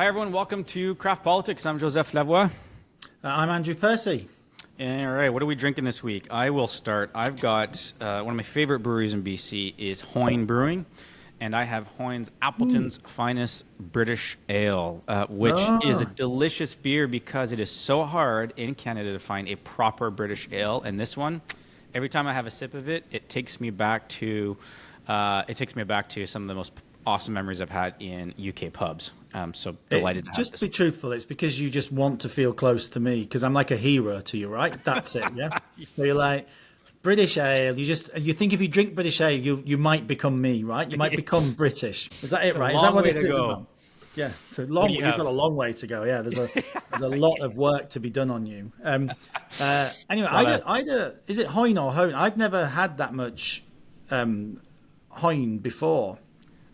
Hi, everyone. Welcome to Craft Politics. I'm Joseph Lavoie. I'm Andrew Percy. All right, what are we drinking this week? I will start. I've got one of my favorite breweries in BC is Hoyne Brewing, and I have Hoyne's Appleton's Finest British Ale, which is a delicious beer because it is so hard in Canada to find a proper British ale. And this one, every time I have a sip of it, it takes me back to some of the most awesome memories I've had in UK pubs. So delighted to have Just this. be truthful. It's because you just want to feel close to me because I'm like a hero to you, right? That's it, yeah? So you're like, British ale, you think if you drink British ale, you might become me, right? You might become British. Is that it, right? Is that what this is about? Yeah, it's a long. You've got a long way to go. Yeah, there's a lot of work to be done on you. Anyway, is it Hoyne or Hone? I've never had that much Hoyne before.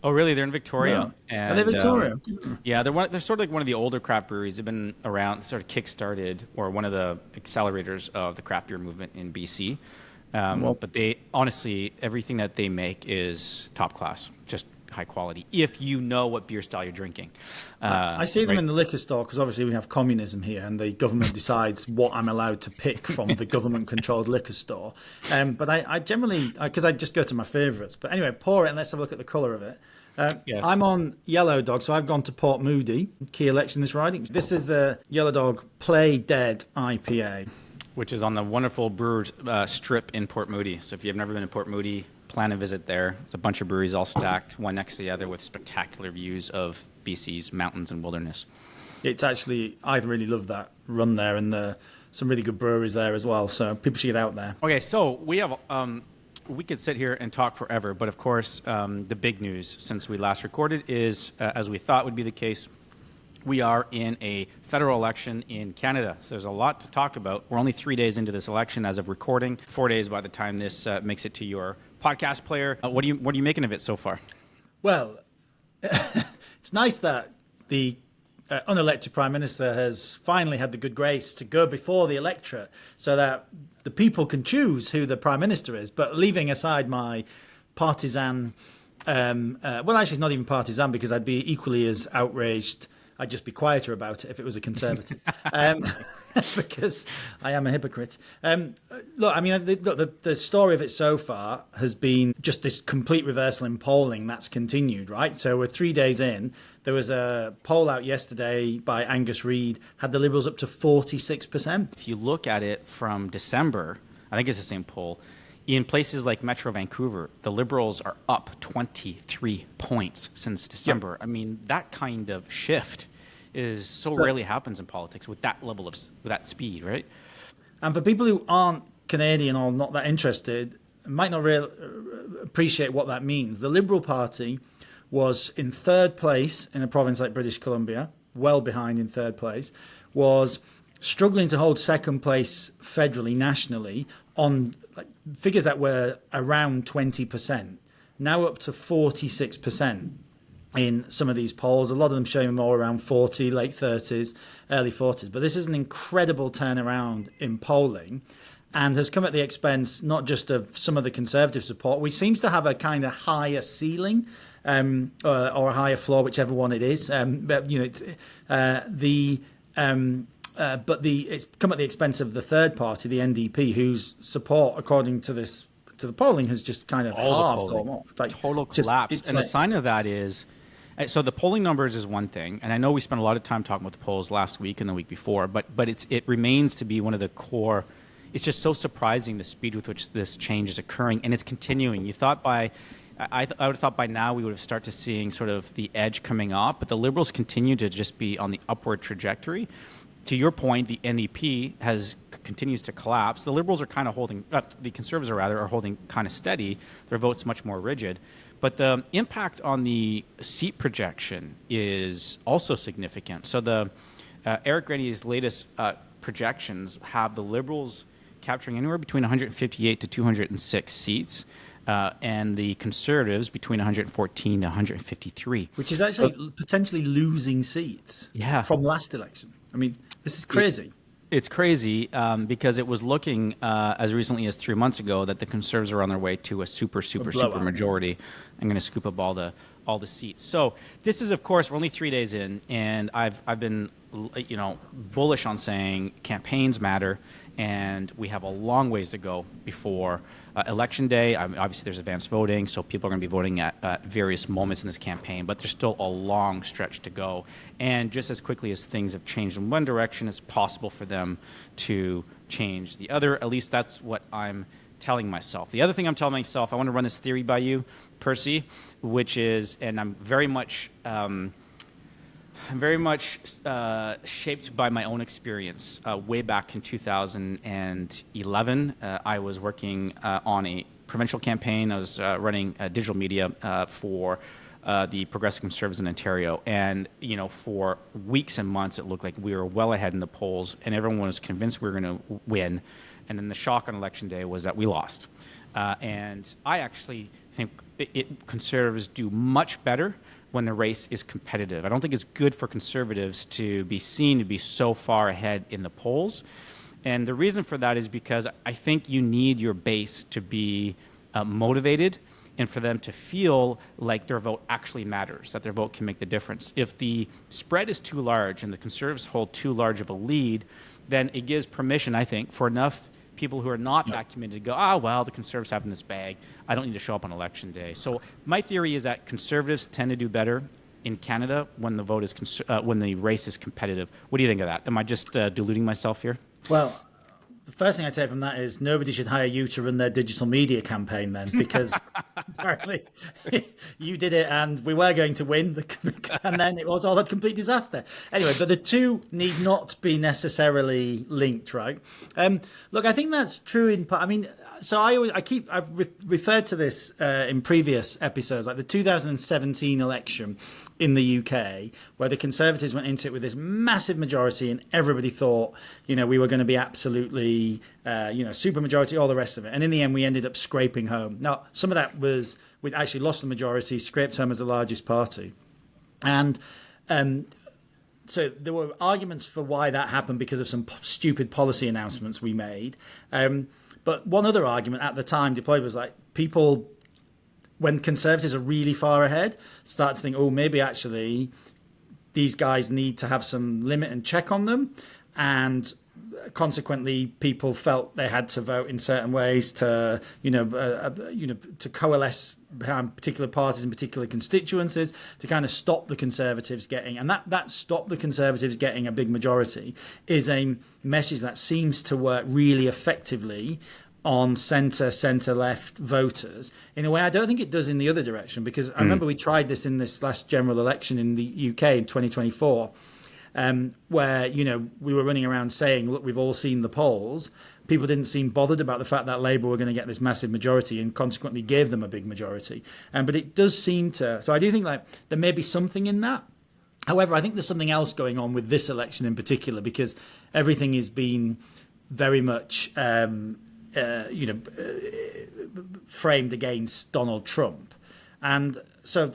Oh, really? They're in Victoria. No. And, are they Victoria? Yeah, they're sort of like one of the older craft breweries. They've been around, sort of kick-started, or one of the accelerators of the craft beer movement in BC. But they, honestly, everything that they make is top class, just high quality, if you know what beer style you're drinking. I see them in the liquor store because obviously we have communism here and the government decides what I'm allowed to pick from the government-controlled liquor store. But I generally, because I just go to my favourites. But anyway, pour it and let's have a look at the colour of it. Yes. I'm on Yellow Dog, so I've gone to Port Moody. Key election this riding. This is the Yellow Dog Play Dead IPA. Which is on the wonderful Brewers Strip in Port Moody. So if you've never been to Port Moody, plan a visit there. There's a bunch of breweries all stacked, one next to the other, with spectacular views of BC's mountains and wilderness. It's actually, I really love that run there, and some really good breweries there as well. So people should get out there. Okay, so we have... we could sit here and talk forever, but of course, the big news since we last recorded is, as we thought would be the case, we are in a federal election in Canada. So there's a lot to talk about. We're only 3 days into this election as of recording, 4 days by the time this makes it to your podcast player. What are you making of it so far? Well, it's nice that the unelected Prime Minister has finally had the good grace to go before the electorate so that the people can choose who the Prime Minister is. But leaving aside my partisan, well, actually it's not even partisan because I'd be equally as outraged. I'd just be quieter about it if it was a Conservative, because I am a hypocrite. Look, I mean, the story of it so far has been just this complete reversal in polling that's continued, right? So we're 3 days in. There was a poll out yesterday by Angus Reid, had the Liberals up to 46%. If you look at it from December, I think it's the same poll, in places like Metro Vancouver, the Liberals are up 23 points since December. Yep. I mean, that kind of shift is so rarely happens in politics with that level with that speed, right? And for people who aren't Canadian or not that interested, might not really appreciate what that means. The Liberal Party was in third place in a province like British Columbia, well behind in third place, was struggling to hold second place federally, nationally, on figures that were around 20%, now up to 46% in some of these polls. A lot of them showing more around 40, late 30s, early 40s. But this is an incredible turnaround in polling and has come at the expense not just of some of the Conservative support, which seems to have a kind of higher ceiling or a higher floor, whichever one it is. But you know, it's come at the expense of the third party, the NDP, whose support, according to the polling, has just kind of halved or more. Total collapse. And the sign of that is, so the polling numbers is one thing, and I know we spent a lot of time talking about the polls last week and the week before, but it remains to be one of the core. It's just so surprising the speed with which this change is occurring, and it's continuing. You thought I would have thought by now we would have started seeing sort of the edge coming off, but the Liberals continue to just be on the upward trajectory. To your point, the NDP continues to collapse. The Liberals are kind of holding, the Conservatives are holding kind of steady. Their vote's much more rigid. But the impact on the seat projection is also significant. So the Eric Rennie's latest projections have the Liberals capturing anywhere between 158 to 206 seats. And the Conservatives between 114 to 153. Which is actually potentially losing seats from last election. I mean, this is crazy. It's crazy because it was looking as recently as 3 months ago that the Conservatives are on their way to a super majority. I'm going to scoop up all all the seats. So this is, of course, we're only 3 days in, and I've been, bullish on saying campaigns matter, and we have a long ways to go before election day. Obviously, there's advanced voting, so people are going to be voting at various moments in this campaign, but there's still a long stretch to go. And just as quickly as things have changed in one direction, it's possible for them to change the other. At least that's what I'm telling myself. The other thing I'm telling myself, I want to run this theory by you, Percy, which is, and I'm very much shaped by my own experience. Way back in 2011, I was working on a provincial campaign. I was running digital media for the Progressive Conservatives in Ontario. And, for weeks and months, it looked like we were well ahead in the polls, and everyone was convinced we were going to win. And then the shock on election day was that we lost. And I actually think Conservatives do much better when the race is competitive. I don't think it's good for Conservatives to be seen to be so far ahead in the polls. And the reason for that is because I think you need your base to be motivated and for them to feel like their vote actually matters, that their vote can make the difference. If the spread is too large and the Conservatives hold too large of a lead, then it gives permission, I think, for enough people who are not that committed to go, well, the Conservatives have in this bag. I don't need to show up on election day. So my theory is that Conservatives tend to do better in Canada when the vote is when the race is competitive. What do you think of that? Am I just deluding myself here? Well, the first thing I'd take from that is nobody should hire you to run their digital media campaign then, because apparently you did it and we were going to win, and then it was all a complete disaster. Anyway, but the two need not be necessarily linked, right? Look, I think that's true in part. I mean, so I've referred to this in previous episodes, like the 2017 election in the UK, where the Conservatives went into it with this massive majority, and everybody thought, we were going to be absolutely, super majority, all the rest of it. And in the end, we ended up scraping home. Now, some of that was we'd actually lost the majority, scraped home as the largest party, and so there were arguments for why that happened because of some stupid policy announcements we made. But one other argument at the time deployed was like people, when Conservatives are really far ahead, start to think, maybe actually these guys need to have some limit and check on them. And consequently, people felt they had to vote in certain ways to, to coalesce behind particular parties and particular constituencies to kind of stop the Conservatives getting, and that stop the Conservatives getting a big majority is a message that seems to work really effectively on centre-left voters in a way I don't think it does in the other direction, because I remember we tried this in this last general election in the UK in 2024, where, we were running around saying, look, we've all seen the polls. People didn't seem bothered about the fact that Labour were going to get this massive majority and consequently gave them a big majority. But it does seem to... So I do think like there may be something in that. However, I think there's something else going on with this election in particular, because everything has been very much... framed against Donald Trump, and so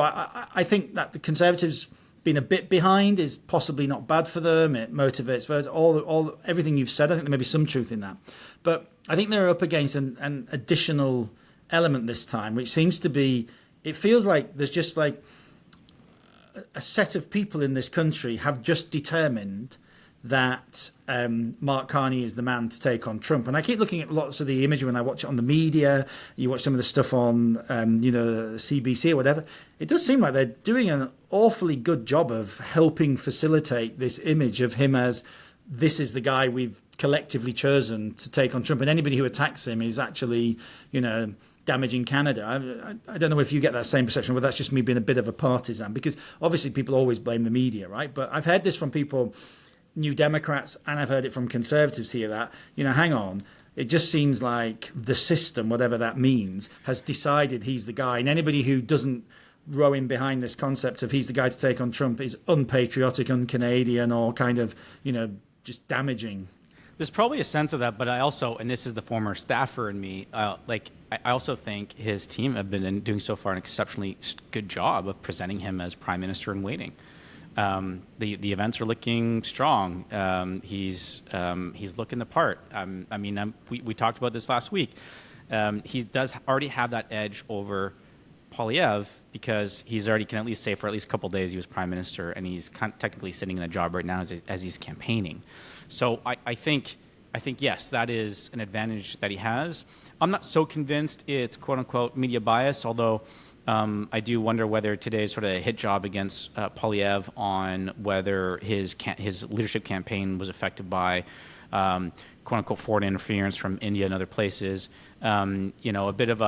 I think that the Conservatives being a bit behind is possibly not bad for them. It motivates voters. All everything you've said, I think there may be some truth in that, but I think they're up against an additional element this time, which seems to be. It feels like there's just like a set of people in this country have just determined that Mark Carney is the man to take on Trump. And I keep looking at lots of the imagery when I watch it on the media. You watch some of the stuff on, CBC or whatever. It does seem like they're doing an awfully good job of helping facilitate this image of him as this is the guy we've collectively chosen to take on Trump. And anybody who attacks him is actually, damaging Canada. I don't know if you get that same perception, but that's just me being a bit of a partisan, because obviously people always blame the media, right? But I've heard this from people, New Democrats, and I've heard it from Conservatives here that, hang on, it just seems like the system, whatever that means, has decided he's the guy. And anybody who doesn't row in behind this concept of he's the guy to take on Trump is unpatriotic, un-Canadian, or kind of, just damaging. There's probably a sense of that, but I also, and this is the former staffer in me, I also think his team have been doing so far an exceptionally good job of presenting him as prime minister in waiting. The events are looking strong. He's looking the part. We talked about this last week. He does already have that edge over Polyev because he's already can at least say for at least a couple of days he was prime minister, and he's technically sitting in the job right now as he's campaigning. So I think yes, that is an advantage that he has. I'm not so convinced it's quote unquote media bias, although I do wonder whether today's sort of a hit job against Polyev on whether his leadership campaign was affected by quote unquote foreign interference from India and other places. A bit of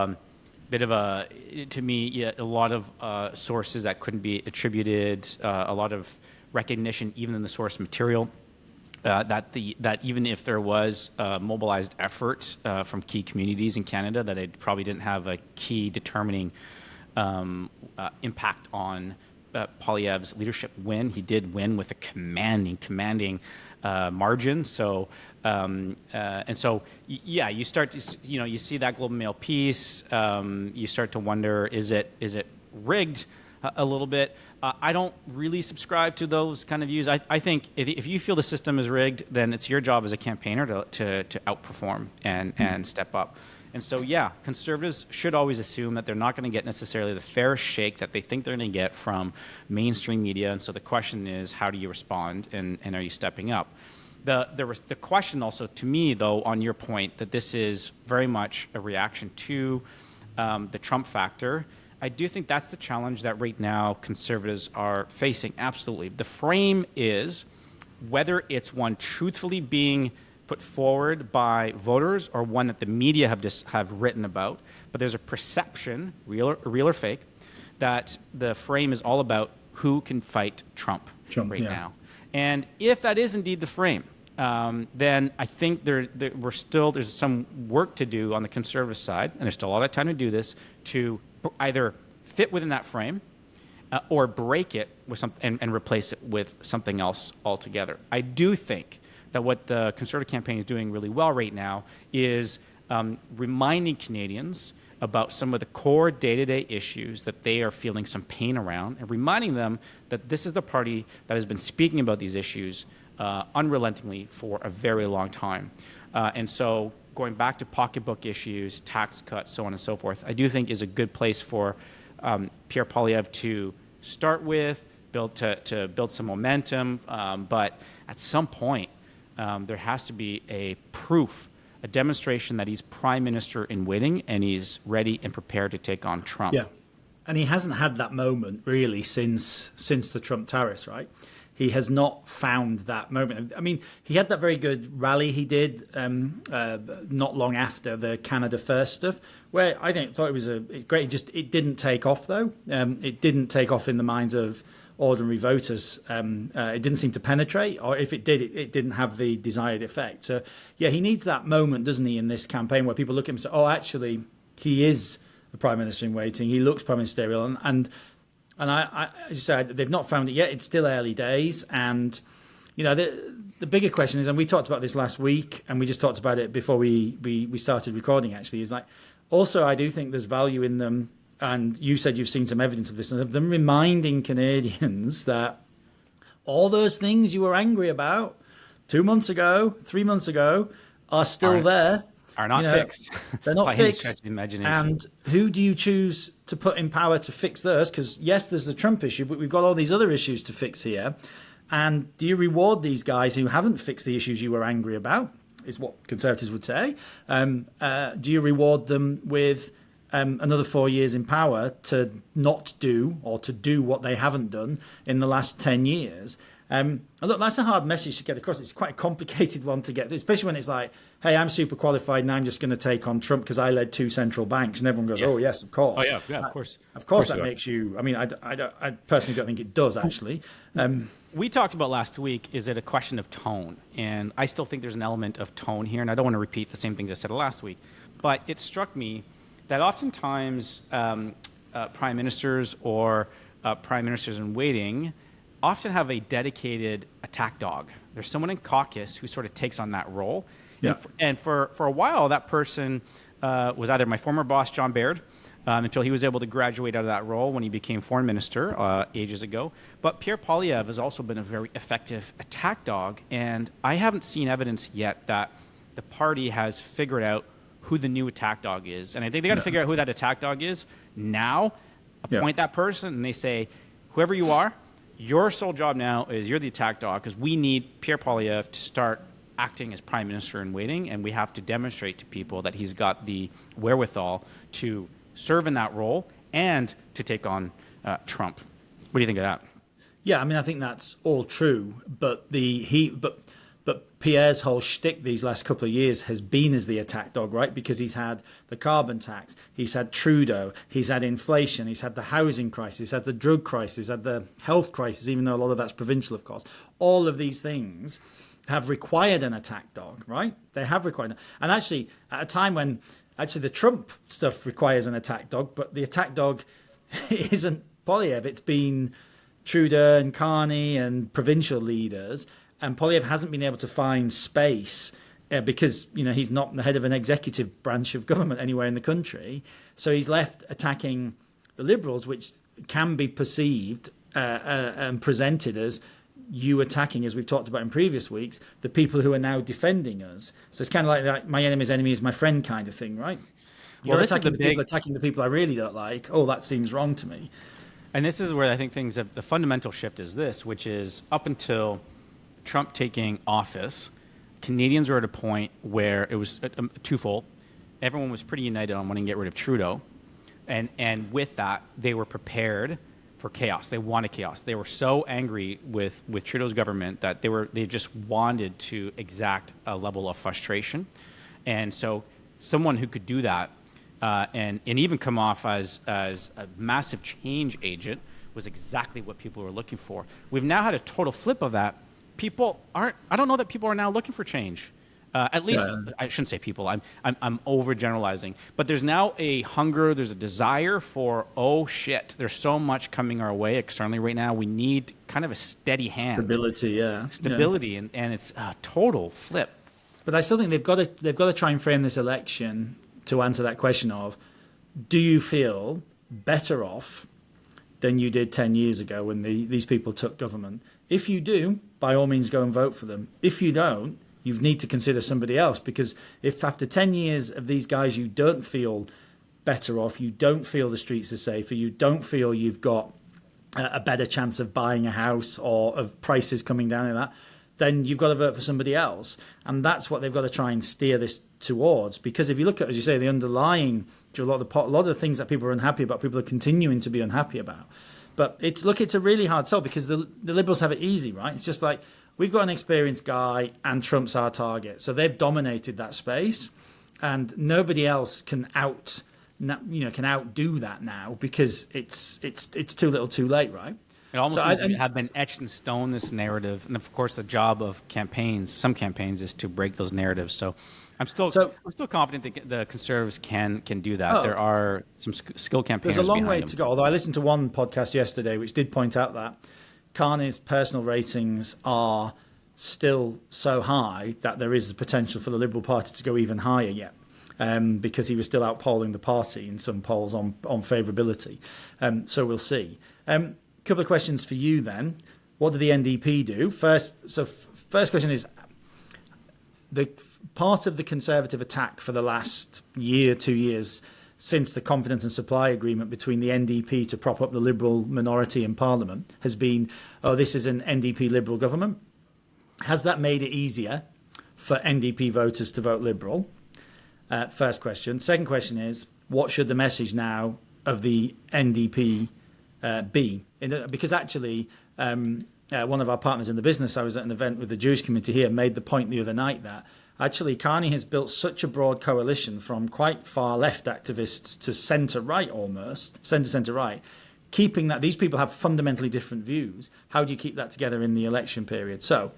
a to me, yeah, a lot of sources that couldn't be attributed, a lot of recognition even in the source material. That even if there was mobilized effort from key communities in Canada, that it probably didn't have a key determining impact on Polyev's leadership win. He did win with a commanding margin. So yeah, you start to you see that Globe and Mail piece. You start to wonder, is it rigged a little bit? I don't really subscribe to those kind of views. I think if you feel the system is rigged, then it's your job as a campaigner to outperform and step up. And so, yeah, Conservatives should always assume that they're not going to get necessarily the fair shake that they think they're going to get from mainstream media. And so the question is, how do you respond, and are you stepping up? The question also, to me, though, on your point, that this is very much a reaction to the Trump factor, I do think that's the challenge that right now Conservatives are facing. Absolutely. The frame is whether it's one truthfully being put forward by voters or one that the media have written about, but there's a perception, real or fake, that the frame is all about who can fight Trump right now. And if that is indeed the frame, then I think there's some work to do on the Conservative side, and there's still a lot of time to do this, to either fit within that frame or break it with and replace it with something else altogether. I do think that what the Conservative campaign is doing really well right now is reminding Canadians about some of the core day-to-day issues that they are feeling some pain around, and reminding them that this is the party that has been speaking about these issues unrelentingly for a very long time. And so going back to pocketbook issues, tax cuts, so on and so forth, I do think is a good place for Pierre Poilievre to start with, to build some momentum. But at some point, there has to be a demonstration that he's prime minister in waiting and he's ready and prepared to take on Trump. Yeah, and he hasn't had that moment really since the Trump tariffs, right? He has not found that moment. I mean, he had that very good rally he did not long after the Canada First stuff, where I thought it was great. It didn't take off though. It didn't take off in the minds of ordinary voters. It didn't seem to penetrate, or if it did, it didn't have the desired effect. So yeah, he needs that moment, doesn't he, in this campaign where people look at him and say, "Oh, actually, he is the prime minister in waiting. He looks prime ministerial," and I as you said, they've not found it yet. It's still early days, and the bigger question is, and we talked about this last week, and we just talked about it before we started recording. Actually, is like also I do think there's value in them. And you said you've seen some evidence of this, and of them reminding Canadians that all those things you were angry about 2 months ago, 3 months ago, are still there. Are not fixed. They're not fixed. Imagination. And who do you choose to put in power to fix those? Because yes, there's the Trump issue, but we've got all these other issues to fix here. And do you reward these guys who haven't fixed the issues you were angry about, is what Conservatives would say. Do you reward them with another 4 years in power to not do, or to do what they haven't done in the last 10 years? And look, that's a hard message to get across. It's quite a complicated one to get, especially when it's like, hey, I'm super qualified and I'm just going to take on Trump because I led 2 central banks. And everyone goes, oh, yes, of course. Oh, yeah, of course. Of course that makes you, I mean, I personally don't think it does, actually. We talked about last week, is it a question of tone? And I still think there's an element of tone here. And I don't want to repeat the same things I said last week. But it struck me that oftentimes prime ministers or prime ministers in waiting often have a dedicated attack dog. There's someone in caucus who sort of takes on that role. Yeah. And for a while, that person was either my former boss, John Baird, until he was able to graduate out of that role when he became foreign minister ages ago. But Pierre Poilievre has also been a very effective attack dog. And I haven't seen evidence yet that the party has figured out who the new attack dog is. And I think they got to figure out who that attack dog is now, appoint that person, and they say, whoever you are, your sole job now is you're the attack dog because we need Pierre Poilievre to start acting as prime minister in waiting, and we have to demonstrate to people that he's got the wherewithal to serve in that role and to take on Trump. What do you think of that? Yeah, I mean, I think that's all true, but Pierre's whole shtick these last couple of years has been as the attack dog, right? Because he's had the carbon tax, he's had Trudeau, he's had inflation, he's had the housing crisis, he's had the drug crisis, he's had the health crisis, even though a lot of that's provincial, of course. All of these things have required an attack dog, right? They have required. And actually, at a time when actually the Trump stuff requires an attack dog, but the attack dog isn't Poilievre, it's been Trudeau and Carney and provincial leaders. And Poilievre hasn't been able to find space because he's not the head of an executive branch of government anywhere in the country. So he's left attacking the Liberals, which can be perceived and presented as you attacking, as we've talked about in previous weeks, the people who are now defending us. So it's kind of like my enemy's enemy is my friend kind of thing, right? You're attacking attacking the people I really don't like. Oh, that seems wrong to me. And this is where I think the fundamental shift is this, which is up until Trump taking office, Canadians were at a point where it was twofold. Everyone was pretty united on wanting to get rid of Trudeau. And with that, they were prepared for chaos. They wanted chaos. They were so angry with Trudeau's government that they just wanted to exact a level of frustration. And so someone who could do that and even come off as a massive change agent was exactly what people were looking for. We've now had a total flip of that. I don't know that people are now looking for change. At least, I shouldn't say people, I'm overgeneralizing. But there's now a hunger, there's a desire for, oh shit, there's so much coming our way externally right now. We need kind of a steady hand. Stability, and it's a total flip. But I still think they've got to try and frame this election to answer that question of, do you feel better off than you did 10 years ago when these people took government? If you do, by all means go and vote for them. If you don't, you need to consider somebody else, because if after 10 years of these guys you don't feel better off, you don't feel the streets are safer, you don't feel you've got a better chance of buying a house or of prices coming down in that, then you've got to vote for somebody else. And that's what they've got to try and steer this towards. Because if you look at, as you say, the underlying, a lot of the things that people are unhappy about, people are continuing to be unhappy about. But it's a really hard sell because the Liberals have it easy, right? It's just like, we've got an experienced guy and Trump's our target. So they've dominated that space and nobody else can outdo that now because it's too little too late, right? It almost seems to have been etched in stone, this narrative. And of course, the job of some campaigns is to break those narratives. So I'm still confident that the Conservatives can do that. There are some skilled campaigners. There's a long way to go. Although I listened to one podcast yesterday which did point out that Carney's personal ratings are still so high that there is the potential for the Liberal Party to go even higher yet, because he was still outpolling the party in some polls on favourability. So we'll see. Couple of questions for you then. What did the NDP do? First question is, the part of the Conservative attack for the last year, 2 years, since the confidence and supply agreement between the NDP to prop up the Liberal minority in Parliament has been, this is an NDP Liberal government. Has that made it easier for NDP voters to vote Liberal? First question. Second question is, what should the message now of the NDP be? Because actually, one of our partners in the business, I was at an event with the Jewish community here, made the point the other night that actually Carney has built such a broad coalition from quite far left activists to centre-right almost, centre-right, keeping that these people have fundamentally different views. How do you keep that together in the election period? So,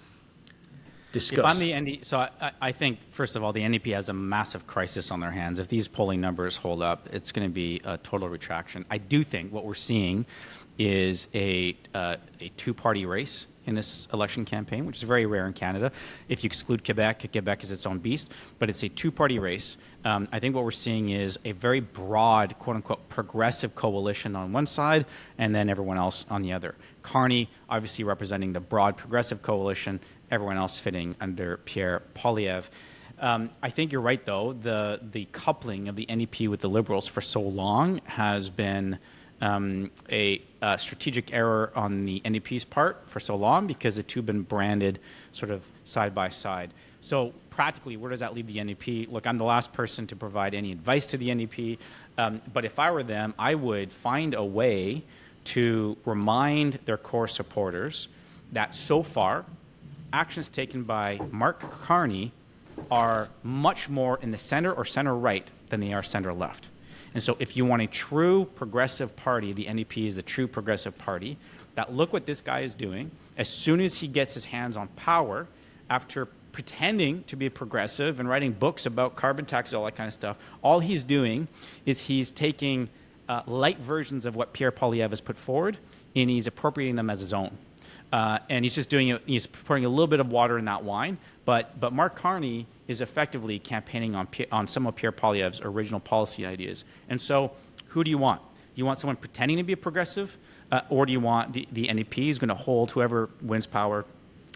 discuss. If I'm the NDP, so I think, first of all, the NDP has a massive crisis on their hands. If these polling numbers hold up, it's going to be a total retraction. I do think what we're seeing is a two-party race in this election campaign, which is very rare in Canada. If you exclude Quebec, Quebec is its own beast, but it's a two-party race. I think what we're seeing is a very broad, quote-unquote, progressive coalition on one side, and then everyone else on the other. Carney, obviously representing the broad progressive coalition, everyone else fitting under Pierre Poilievre. I think you're right, though. The coupling of the NDP with the Liberals for so long has been a strategic error on the NDP's part for so long because the two have been branded sort of side by side. So practically, where does that leave the NDP? Look, I'm the last person to provide any advice to the NDP, but if I were them, I would find a way to remind their core supporters that so far, actions taken by Mark Carney are much more in the center or center right than they are center left. And so if you want a true progressive party, the NDP is the true progressive party, that look what this guy is doing. As soon as he gets his hands on power, after pretending to be a progressive and writing books about carbon taxes, all that kind of stuff, all he's doing is he's taking light versions of what Pierre Poilievre has put forward, and he's appropriating them as his own. And he's just doing it, he's pouring a little bit of water in that wine. But Mark Carney is effectively campaigning on some of Pierre Poilievre's original policy ideas. And so who do you want? Do you want someone pretending to be a progressive? Or do you want the NDP is going to hold whoever wins power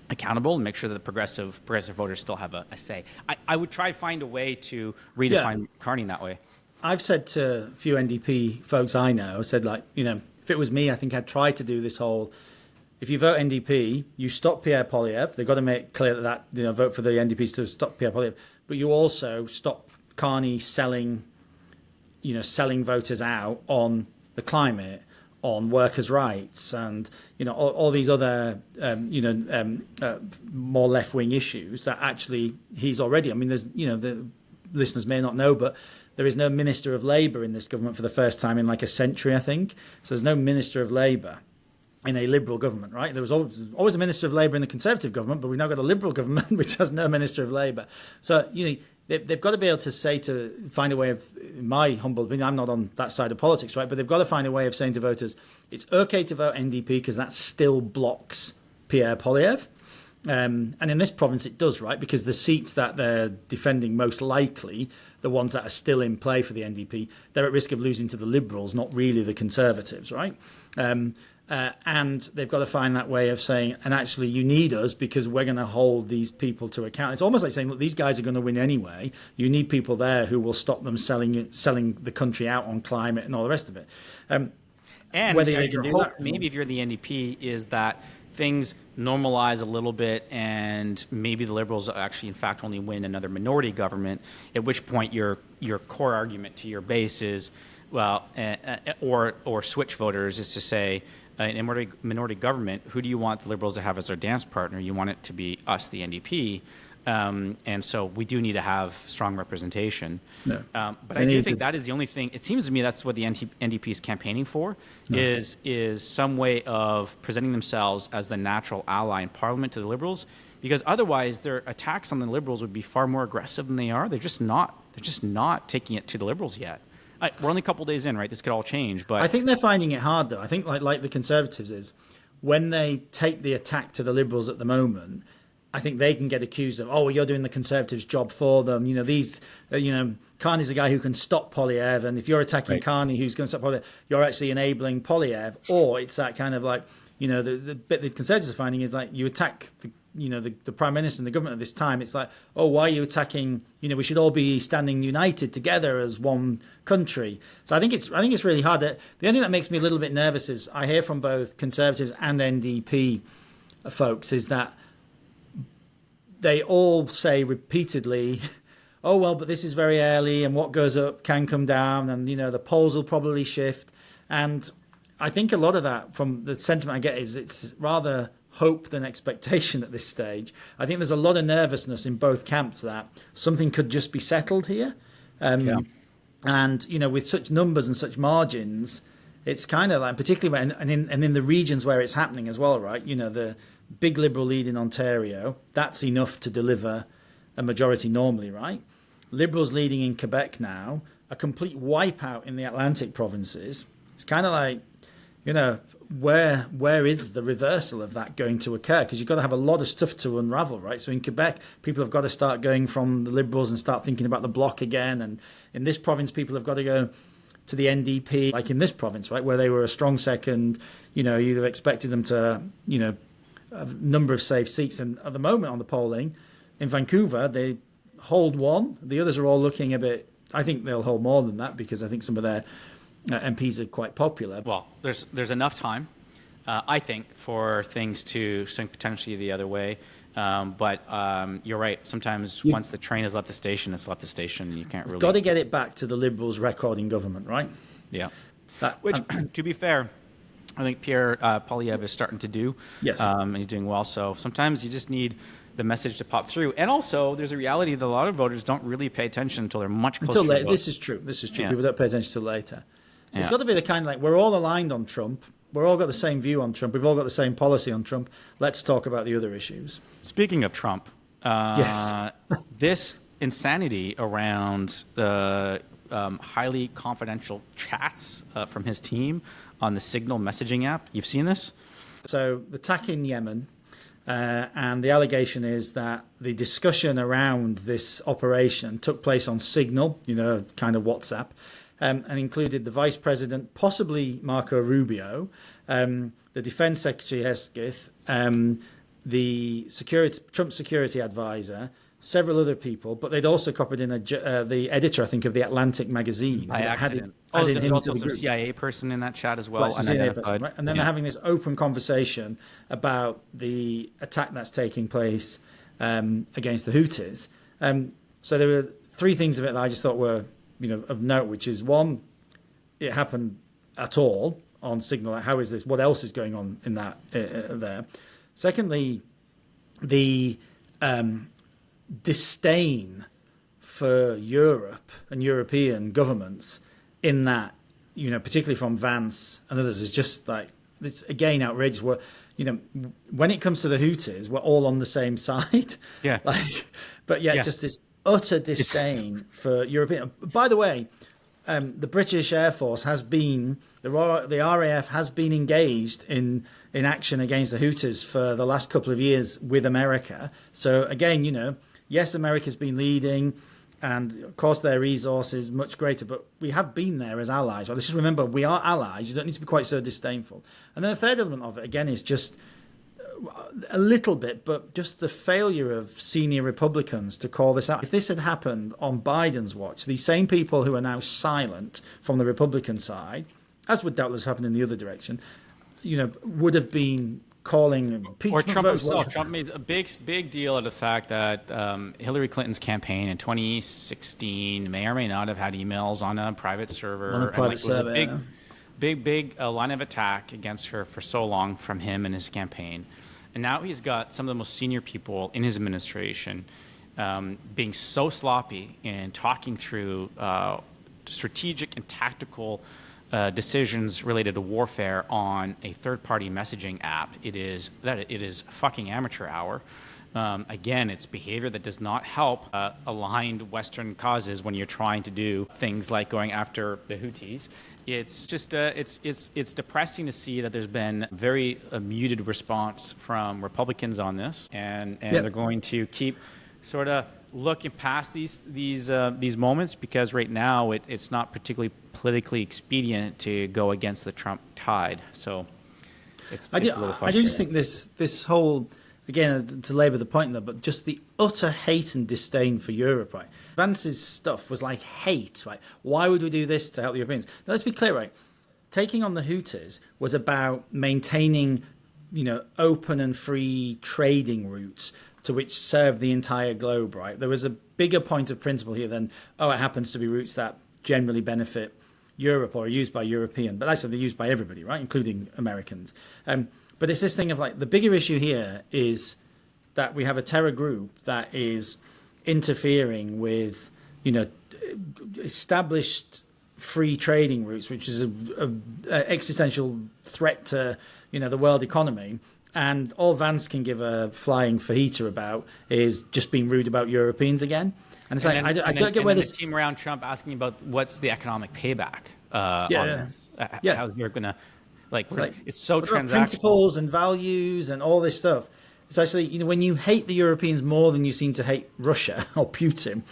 accountable and make sure that the progressive voters still have a say? I would try to find a way to redefine Carney in that way. I've said to a few NDP folks I know, I said, like, if it was me, I think I'd try to do this whole, if you vote NDP, you stop Pierre Poilievre. They've got to make clear that vote for the NDPs to stop Pierre Poilievre. But you also stop Carney selling voters out on the climate, on workers' rights, and all these other more left-wing issues that actually he's already. I mean, there's the listeners may not know, but there is no Minister of Labour in this government for the first time in like a century, I think. So there's no Minister of Labour in a Liberal government, right? There was always a Minister of Labour in the Conservative government, but we've now got a Liberal government which has no Minister of Labour. So, they've got to be able to find a way of, in my humble opinion, I'm not on that side of politics, right? But they've got to find a way of saying to voters, it's okay to vote NDP because that still blocks Pierre Poilievre. And in this province, it does, right? Because the seats that they're defending most likely, the ones that are still in play for the NDP, they're at risk of losing to the Liberals, not really the Conservatives, right? And they've got to find that way of saying, and actually you need us because we're going to hold these people to account. It's almost like saying, look, these guys are going to win anyway. You need people there who will stop them selling the country out on climate and all the rest of it. And whether you can do that, maybe if you're the NDP, is that things normalize a little bit and maybe the Liberals actually, in fact, only win another minority government, at which point your core argument to your base is, well, or switch voters is to say, in a minority government, who do you want the Liberals to have as their dance partner? You want it to be us, the NDP. And so we do need to have strong representation. No. But I do think that is the only thing. It seems to me that's what the NDP is campaigning for, is some way of presenting themselves as the natural ally in Parliament to the Liberals, because otherwise their attacks on the Liberals would be far more aggressive than they are. They're just not taking it to the Liberals yet. We're only a couple of days in, right? This could all change, but I think they're finding it hard, though. I think like the Conservatives is, when they take the attack to the Liberals at the moment, I think they can get accused of, you're doing the Conservatives' job for them. Carney's a guy who can stop Poilievre, and if you're attacking Carney, who's going to stop Poilievre, you're actually enabling Poilievre. Or it's that kind of like, the bit the Conservatives are finding is like you attack the Prime Minister and the government at this time. It's like, why are you attacking? We should all be standing united together as one country. So I think it's really hard. The only thing that makes me a little bit nervous is I hear from both Conservatives and NDP folks is that they all say repeatedly, but this is very early and what goes up can come down and, the polls will probably shift. And I think a lot of that from the sentiment I get is it's rather hope than expectation at this stage. I think there's a lot of nervousness in both camps that something could just be settled here. And, with such numbers and such margins, it's kind of like, particularly in the regions where it's happening as well, right? The big Liberal lead in Ontario, that's enough to deliver a majority normally, right? Liberals leading in Quebec now, a complete wipeout in the Atlantic provinces. It's kind of like, where is the reversal of that going to occur? Because you've got to have a lot of stuff to unravel, right? So in Quebec, people have got to start going from the Liberals and start thinking about the Bloc again. And in this province, people have got to go to the NDP, like in this province, right, where they were a strong second. You'd have expected them to, a number of safe seats. And at the moment on the polling, in Vancouver, they hold one. The others are all looking a bit, I think they'll hold more than that because I think some of their MPs are quite popular. Well, there's enough time, I think, for things to swing potentially the other way. But you're right. Sometimes once the train has left the station, it's left the station, and you can't really. Got to get it back to the Liberals' record in government, right? Yeah. Which, to be fair, I think Pierre Poilievre is starting to do. Yes. And he's doing well. So sometimes you just need the message to pop through. And also, there's a reality that a lot of voters don't really pay attention until they're much closer. Until later. This is true. Yeah. People don't pay attention till later. Yeah. It's got to be the kind of like, we're all aligned on Trump. We're all got the same view on Trump. We've all got the same policy on Trump. Let's talk about the other issues. Speaking of Trump, yes. This insanity around the highly confidential chats from his team on the Signal messaging app. You've seen this? So the attack in Yemen, and the allegation is that the discussion around this operation took place on Signal, kind of WhatsApp, and included the Vice President, possibly Marco Rubio, the Defense Secretary Hesketh, the Trump security advisor, several other people, but they'd also copied in the editor, I think, of the Atlantic magazine. By accident. There's also some CIA person in that chat as well. Right, CIA person, right? And then they're having this open conversation about the attack that's taking place against the Houthis. So there were three things of it that I just thought were, of note, which is, one, it happened at all on Signal. Like, how is this? What else is going on in that there? Secondly, the disdain for Europe and European governments in that, particularly from Vance and others, is just like, it's again outrageous. Where, when it comes to the Houthis, we're all on the same side. Yeah. Just this utter disdain for European. By the way, the British Air Force has been, the RAF has been engaged in action against the Houthis for the last couple of years with America. So again, yes, America's been leading, and of course their resources much greater, but we have been there as allies. Well, let's just remember, we are allies. You don't need to be quite so disdainful. And then the third element of it, again, is just a little bit, but just the failure of senior Republicans to call this out. If this had happened on Biden's watch, these same people who are now silent from the Republican side, as would doubtless happen in the other direction, would have been calling impeachment or Trump votes. himself. Trump made a big deal of the fact that Hillary Clinton's campaign in 2016 may or may not have had emails on a private server. On a private server, it was a big line of attack against her for so long from him and his campaign. And now he's got some of the most senior people in his administration being so sloppy in talking through strategic and tactical decisions related to warfare on a third-party messaging app. It is fucking amateur hour. Again, it's behavior that does not help aligned Western causes when you're trying to do things like going after the Houthis. It's just it's depressing to see that there's been very muted response from Republicans on this, and they're going to keep sort of looking past these moments, because right now it's not particularly politically expedient to go against the Trump tide. So it's a little frustrating. I do just think this whole, again, to labour the point there, but just the utter hate and disdain for Europe, right? Vance's stuff was like hate, right? Why would we do this to help the Europeans? Now, let's be clear, right? Taking on the Houthis was about maintaining, open and free trading routes to which serve the entire globe, right? There was a bigger point of principle here than, it happens to be routes that generally benefit Europe or are used by European, but actually they're used by everybody, right? Including Americans. But it's this thing of like, the bigger issue here is that we have a terror group that is interfering with, established free trading routes, which is a existential threat to, the world economy. And all Vance can give a flying fajita about is just being rude about Europeans again. And it's I don't get where this team around Trump asking about what's the economic payback on this. How you're gonna it's so transactional. Principles and values and all this stuff. It's actually, when you hate the Europeans more than you seem to hate Russia or Putin,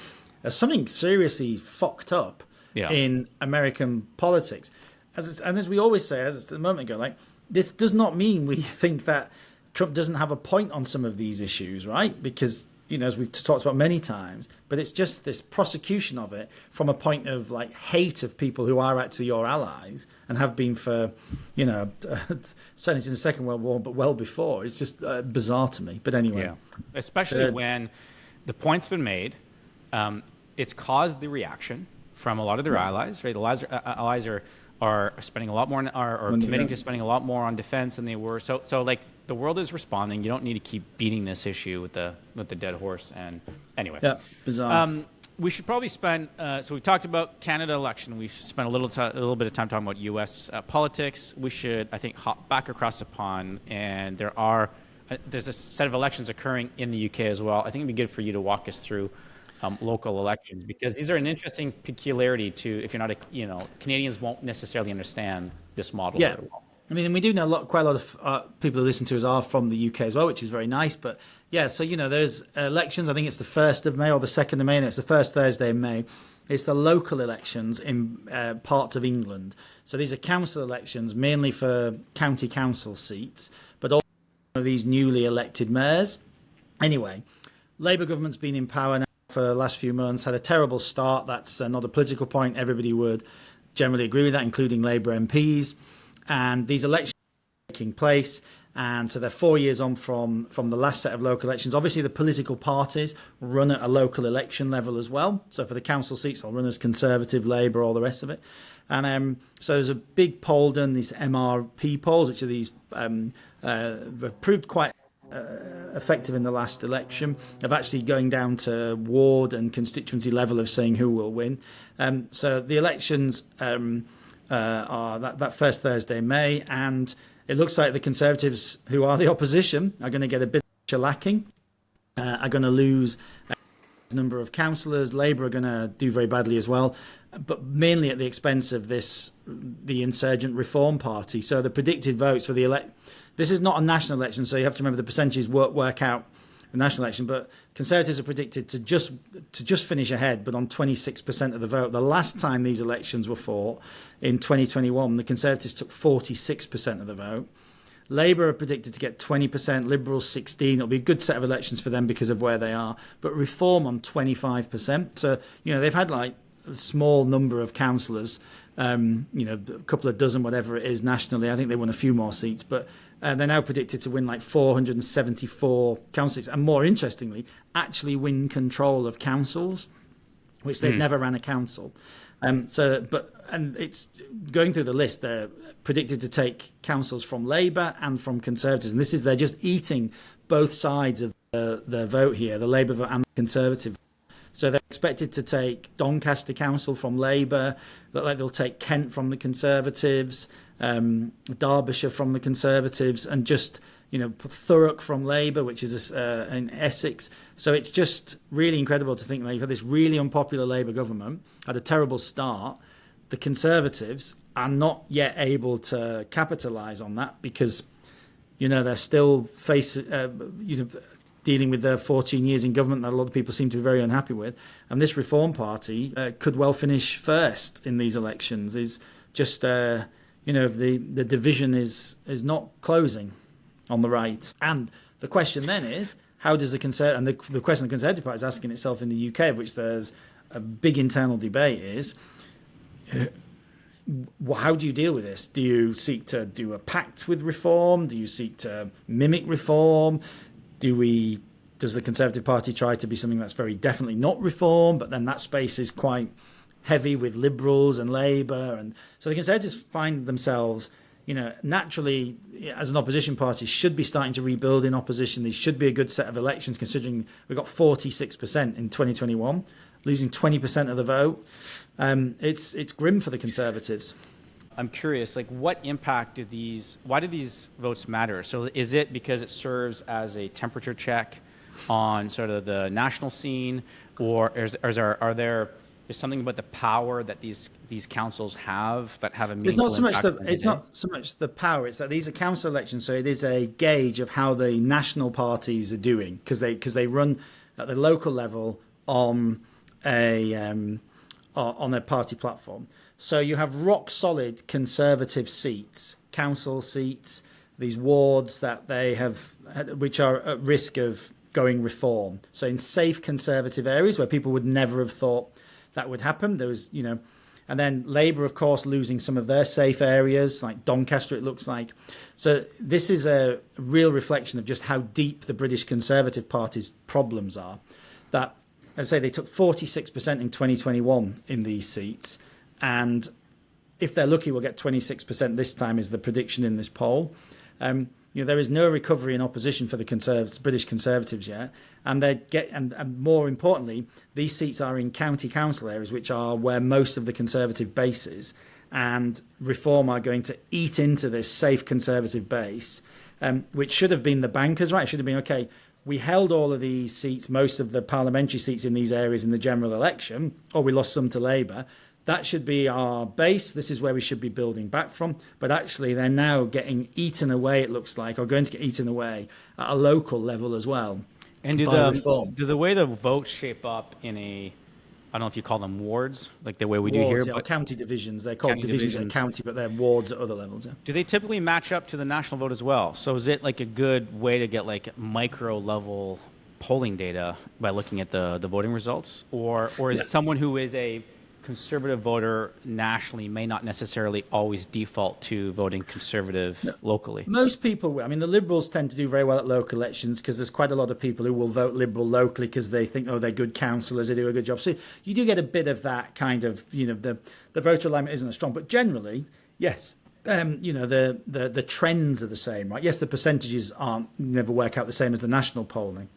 there's something seriously fucked up in American politics. As we always say, as a moment ago, this does not mean we think that Trump doesn't have a point on some of these issues, right? Because as we've talked about many times, but it's just this prosecution of it from a point of like hate of people who are actually your allies and have been for, certainly since the Second World War, but well before. It's just bizarre to me. But anyway. Yeah, especially when the point's been made, it's caused the reaction from a lot of their allies, right? The allies are spending a lot more, are committing to spending a lot more on defense than they were. So like, the world is responding. You don't need to keep beating this issue with the dead horse. And anyway, yeah, bizarre. We should probably spend. So we talked about Canada election. We've spent a little bit of time talking about U.S. Politics. We should, I think, hop back across the pond. And there's a set of elections occurring in the UK as well. I think it'd be good for you to walk us through local elections, because these are an interesting peculiarity to, if you're not Canadians won't necessarily understand this model very well. I mean, we do know quite a lot of people who listen to us are from the UK as well, which is very nice. But yeah, so, there's elections. I think it's the 1st of May or the 2nd of May, and it's the first Thursday in May. It's the local elections in parts of England. So these are council elections, mainly for county council seats, but also these newly elected mayors. Anyway, Labour government's been in power now for the last few months, had a terrible start. That's not a political point. Everybody would generally agree with that, including Labour MPs. And these elections are taking place, and so they're 4 years on from the last set of local elections. Obviously, the political parties run at a local election level as well. So for the council seats, they'll run as Conservative, Labour, all the rest of it. And so there's a big poll done, these MRP polls, which are these have proved quite effective in the last election, of actually going down to ward and constituency level of saying who will win. So the elections are that first Thursday in May, and it looks like the Conservatives, who are the opposition, are going to get a bit of shellacking, are going to lose a number of councillors. Labour are going to do very badly as well, but mainly at the expense of the Insurgent Reform Party. So the predicted votes for this is not a national election, so you have to remember the percentages work out the national election, but Conservatives are predicted to just finish ahead, but on 26% of the vote. The last time these elections were fought in 2021, the Conservatives took 46% of the vote. Labour are predicted to get 20%, Liberals 16%. It'll be a good set of elections for them because of where they are, but Reform on 25%. So, they've had like a small number of councillors, a couple of dozen, whatever it is nationally. I think they won a few more seats, but they're now predicted to win like 474 council seats, and more interestingly, actually win control of councils, which they've never ran a council. And it's going through the list. They're predicted to take councils from Labour and from Conservatives, and they're just eating both sides of the vote here, the Labour vote and the Conservative. So they're expected to take Doncaster Council from Labour. Look like they'll take Kent from the Conservatives, Derbyshire from the Conservatives, and just Thurrock from Labour, which is in Essex. So it's just really incredible to think that you've had this really unpopular Labour government, had a terrible start. The Conservatives are not yet able to capitalise on that because they're still dealing with their 14 years in government that a lot of people seem to be very unhappy with. And this Reform Party could well finish first in these elections. Is just, the division is not closing on the right. And the question then is, how does the question the Conservative Party is asking itself in the UK, of which there's a big internal debate, is how do you deal with this? Do you seek to do a pact with Reform? Do you seek to mimic Reform? Does the Conservative Party try to be something that's very definitely not Reform, but then that space is quite heavy with Liberals and Labour, and so the Conservatives find themselves, naturally as an opposition party should be starting to rebuild in opposition. These should be a good set of elections, considering we got 46% in 2021, losing 20% of the vote. It's grim for the Conservatives. I'm curious, what impact why do these votes matter? So is it because it serves as a temperature check on sort of the national scene, or is there something about the power that these councils have that have a meaningful impact? It's not so much the power, it's that these are council elections, so it is a gauge of how the national parties are doing, because they run at the local level on a party platform. So you have rock solid Conservative seats, council seats, these wards that they have, which are at risk of going reform. So in safe conservative areas where people would never have thought that would happen, there was, and then Labour, of course, losing some of their safe areas, like Doncaster, it looks like. So this is a real reflection of just how deep the British Conservative Party's problems are. That, as I say, they took 46% in 2021 in these seats. And if they're lucky, we'll get 26% this time, is the prediction in this poll. There is no recovery in opposition for the British Conservatives yet, and more importantly, these seats are in county council areas, which are where most of the Conservative base is, and Reform are going to eat into this safe Conservative base, which should have been the bankers, right? It should have been, okay, we held all of these seats, most of the parliamentary seats in these areas in the general election, or we lost some to Labour. That should be our base. This is where we should be building back from. But actually, they're now getting eaten away, it looks like, or going to get eaten away at a local level as well. And do the way the votes shape up in I don't know if you call them wards, like the way we do here, yeah, but county divisions. They're called divisions in a county, but they're wards at other levels. Yeah. Do they typically match up to the national vote as well? So is it like a good way to get like micro level polling data by looking at the voting results, or is it someone who is a conservative voter nationally may not necessarily always default to voting conservative locally? Most people will. I mean, the Liberals tend to do very well at local elections because there's quite a lot of people who will vote Liberal locally because they think, they're good councillors, they do a good job. So you do get a bit of that kind of, the voter alignment isn't as strong. But generally, yes, the trends are the same, right? Yes, the percentages never work out the same as the national polling,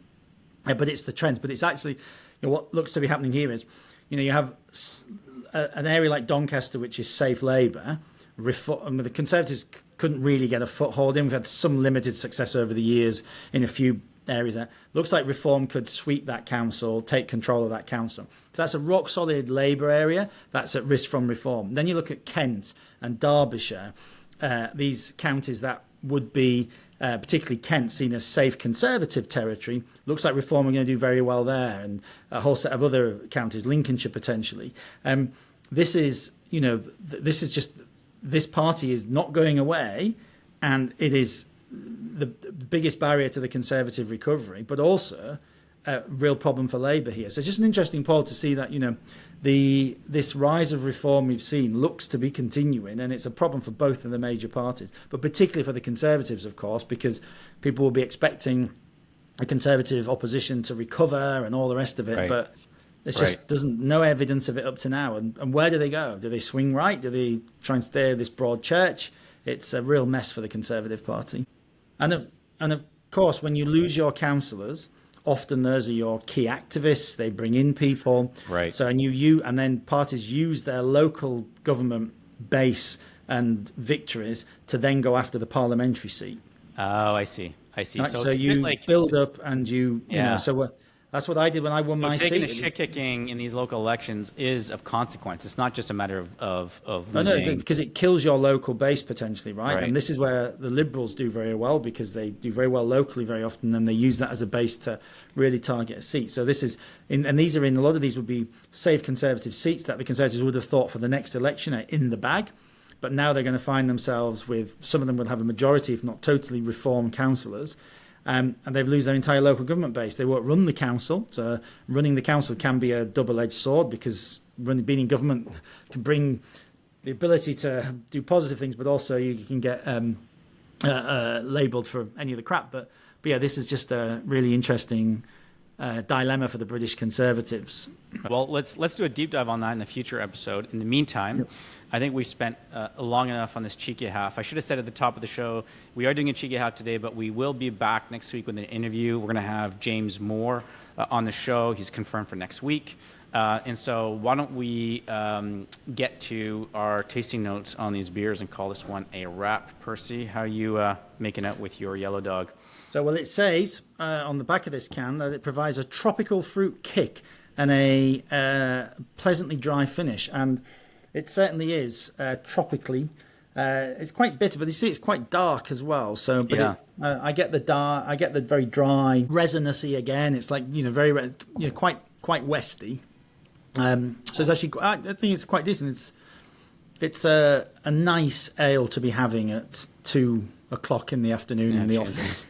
but it's the trends. But it's actually, what looks to be happening here is, you have an area like Doncaster, which is safe Labour. The Conservatives couldn't really get a foothold in. We've had some limited success over the years in a few areas there. Looks like Reform could sweep that council, take control of that council. So that's a rock-solid Labour area that's at risk from Reform. Then you look at Kent and Derbyshire, these counties that would be, particularly Kent, seen as safe Conservative territory. Looks like Reform are going to do very well there, and a whole set of other counties, Lincolnshire potentially. This party is not going away, and it is the biggest barrier to the Conservative recovery, but also a real problem for Labour here. So just an interesting poll to see that, this rise of Reform we've seen looks to be continuing, and it's a problem for both of the major parties, but particularly for the Conservatives, of course, because people will be expecting a Conservative opposition to recover and all the rest of it, right. But there's just no evidence of it up to now. And where do they go? Do they swing right? Do they try and stay this broad church? It's a real mess for the Conservative Party. And of course, when you lose your councillors, often those are your key activists. They bring in people, right? So and then parties use their local government base and victories to then go after the parliamentary seat. Oh, I see. Right? So you build up, and that's what I did when I won my seat. Taking a shit kicking in these local elections is of consequence. It's not just a matter of losing. No, because it kills your local base potentially, right? And this is where the Liberals do very well, because they do very well locally very often, and they use that as a base to really target a seat. So this is, and a lot of these would be safe Conservative seats that the Conservatives would have thought for the next election are in the bag. But now they're going to find themselves with, some of them will have a majority, if not totally, Reform councillors. And they lose their entire local government base. They won't run the council. So running the council can be a double-edged sword, because being in government can bring the ability to do positive things, but also you can get labelled for any of the crap. But yeah, this is just a really interesting dilemma for the British Conservatives. Well, let's do a deep dive on that in a future episode. In the meantime, I think we've spent long enough on this cheeky half. I should have said at the top of the show, we are doing a cheeky half today, but we will be back next week with an interview. We're going to have James Moore on the show. He's confirmed for next week. And so why don't we get to our tasting notes on these beers and call this one a wrap. Percy, how are you making out with your yellow dog? So, well, it says on the back of this can that it provides a tropical fruit kick and a pleasantly dry finish. And it certainly is tropically. It's quite bitter, but you see it's quite dark as well. So, but I get the dark, I get the very dry, resinosy again. It's like, very, quite westy. So it's actually, I think it's quite decent. It's a nice ale to be having at 2 o'clock in the afternoon in the office.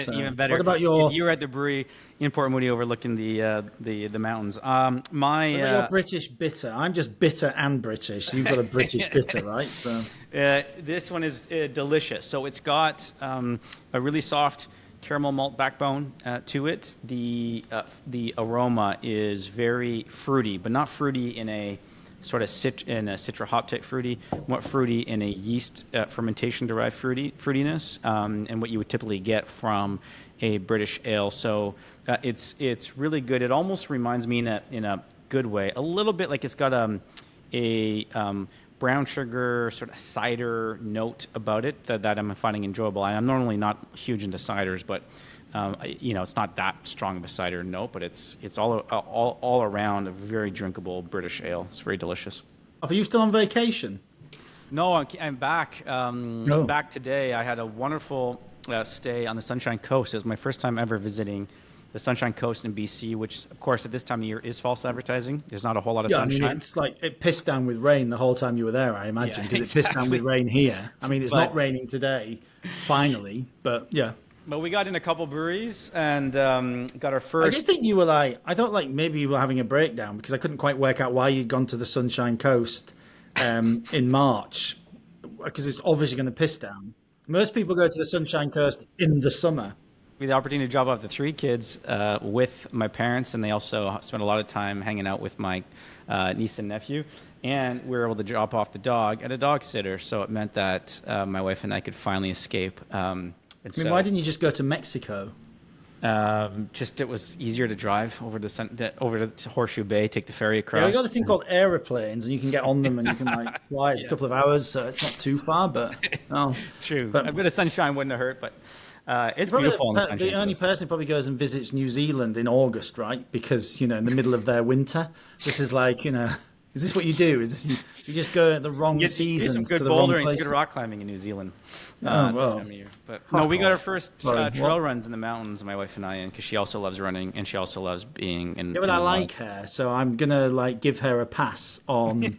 So, Even better. What about if you were at the brewery in Port Moody overlooking the mountains? What about your British bitter? I'm just bitter and British. You've got a British bitter, right? So this one is delicious. So it's got a really soft caramel malt backbone to it. The aroma is very fruity, but not fruity in a sort of citra hop type fruity, more fruity in a yeast fermentation derived fruitiness, and what you would typically get from a British ale. So it's really good. It almost reminds me in a good way, a little bit like it's got a brown sugar sort of cider note about it that I'm finding enjoyable. I'm normally not huge into ciders, but it's not that strong of a cider note, but it's all around a very drinkable British ale. It's very delicious. Are you still on vacation? No, I'm back. Back today. I had a wonderful stay on the Sunshine Coast. It was my first time ever visiting the Sunshine Coast in BC, which, of course, at this time of year is false advertising. There's not a whole lot of sunshine. I mean, it's like it pissed down with rain the whole time you were there, I imagine, because it pissed down with rain here. I mean, it's not raining today, finally, but yeah. But we got in a couple breweries and got our first. I did think you were I thought maybe you were having a breakdown because I couldn't quite work out why you'd gone to the Sunshine Coast in March, because it's obviously going to piss down. Most people go to the Sunshine Coast in the summer. We had the opportunity to drop off the 3 kids with my parents, and they also spent a lot of time hanging out with my niece and nephew. And we were able to drop off the dog at a dog sitter, so it meant that my wife and I could finally escape. Why didn't you just go to Mexico? It was easier to drive over to Horseshoe Bay, take the ferry across. Yeah, we got this thing called aeroplanes, and you can get on them and you can fly. It's a couple of hours, so it's not too far, but true. But a bit of sunshine wouldn't have hurt, but it's beautiful. The only person who probably goes and visits New Zealand in August, right? Because in the middle of their winter, this is is this what you do? Is this you just go at the wrong seasons? Some good to the wrong bouldering, place? some good rock climbing in New Zealand. But no, we got our first trail runs in the mountains, my wife and I, because she also loves running and she also loves being in. Yeah, but I like her, so I'm gonna give her a pass on. You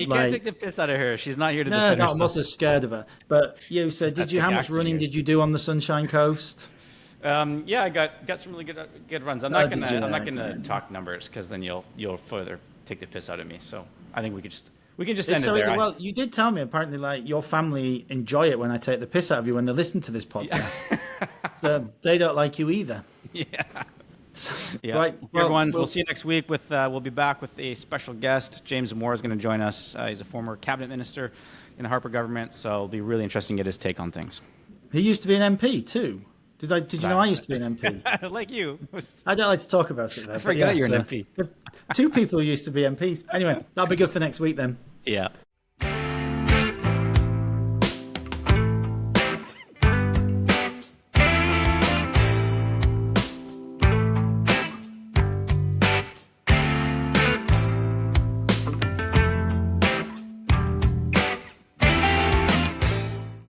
can't take the piss out of her. She's not here to defend herself. I'm also scared of her. But you said, how much running did you do on the Sunshine Coast? I got some really good runs. I'm not gonna talk numbers because then you'll further take the piss out of me. So I think we can just end it there. Well, you did tell me apparently your family enjoy it when I take the piss out of you when they listen to this podcast. So they don't like you either. Yeah. Yeah. Right. Well, everyone, we'll see you next week we'll be back with a special guest. James Moore is going to join us. He's a former cabinet minister in the Harper government, so it'll be really interesting to get his take on things. He used to be an MP too. Did you know I used to be an MP? Like you. I don't like to talk about it though. I forgot you're an MP. 2 people used to be MPs. Anyway, that'll be good for next week then. Yeah.